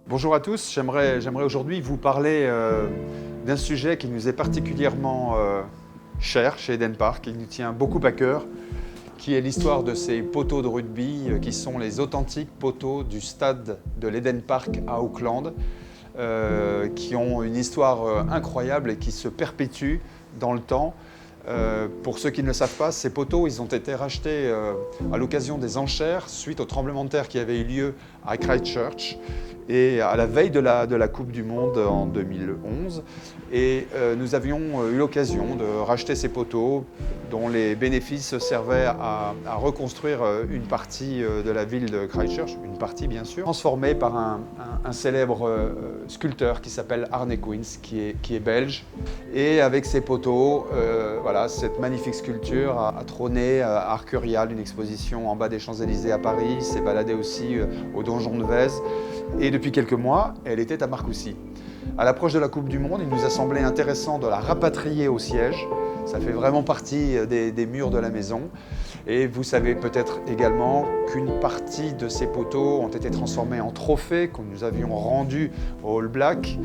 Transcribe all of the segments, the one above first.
Bonjour à tous, j'aimerais aujourd'hui vous parler d'un sujet qui nous est particulièrement cher chez Eden Park, qui nous tient beaucoup à cœur, qui est l'histoire de ces poteaux de rugby qui sont les authentiques poteaux du stade de l'Eden Park à Auckland, qui ont une histoire incroyable et qui se perpétuent dans le temps. Pour ceux qui ne le savent pas, ces poteaux ils ont été rachetés à l'occasion des enchères suite au tremblement de terre qui avait eu lieu à Christchurch et à la veille de la Coupe du Monde en 2011. Et nous avions eu l'occasion de racheter ces poteaux dont les bénéfices servaient à reconstruire une partie de la ville de Christchurch, une partie bien sûr, transformée par un célèbre sculpteur qui s'appelle Arne Quins, qui est belge. Et avec ces poteaux, voilà, cette magnifique sculpture a trôné à Arcurial, une exposition en bas des Champs-Élysées à Paris, s'est baladée aussi au donjon de Vèze. Et depuis quelques mois, elle était à Marcoussis. À l'approche de la Coupe du Monde, il nous a semblé intéressant de la rapatrier au siège. Ça fait vraiment partie des murs de la maison. Et vous savez peut-être également qu'une partie de ces poteaux ont été transformés en trophées que nous avions rendus au All Blacks.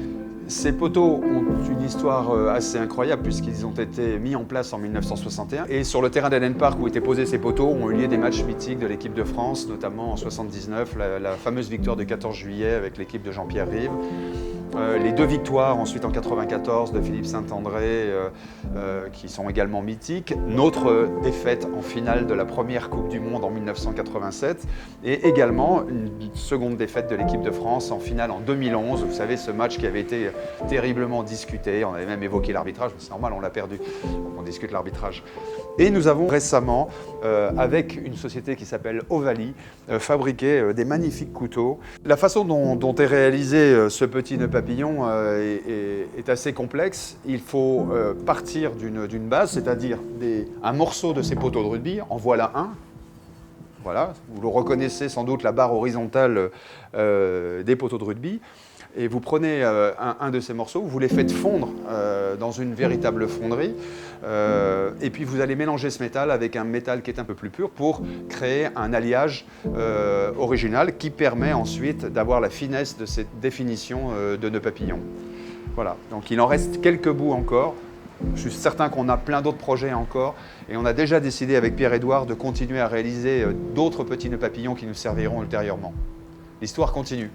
Ces poteaux ont une histoire assez incroyable puisqu'ils ont été mis en place en 1961. Et sur le terrain d'Eden Park où étaient posés ces poteaux ont eu lieu des matchs mythiques de l'équipe de France, notamment en 1979, la fameuse victoire de 14 juillet avec l'équipe de Jean-Pierre Rive. Les deux victoires ensuite en 1994 de Philippe Saint-André qui sont également mythiques. Notre défaite en finale de la première Coupe du Monde en 1987 et également une seconde défaite de l'équipe de France en finale en 2011. Vous savez, ce match qui avait été terriblement discuté, on avait même évoqué l'arbitrage, mais c'est normal, on l'a perdu, donc on discute l'arbitrage. Et nous avons récemment, avec une société qui s'appelle Ovalie, fabriqué des magnifiques couteaux. La façon dont est réalisé ce petit nœud papillon est assez complexe. Il faut partir d'une base, c'est-à-dire un morceau de ces poteaux de rugby, en voilà un. Voilà, vous le reconnaissez sans doute, la barre horizontale des poteaux de rugby. Et vous prenez un de ces morceaux, vous les faites fondre dans une véritable fonderie et puis vous allez mélanger ce métal avec un métal qui est un peu plus pur pour créer un alliage original qui permet ensuite d'avoir la finesse de cette définition de nœud papillon. Voilà, donc il en reste quelques bouts encore. Je suis certain qu'on a plein d'autres projets encore et on a déjà décidé avec Pierre-Édouard de continuer à réaliser d'autres petits nœuds papillons qui nous serviront ultérieurement. L'histoire continue.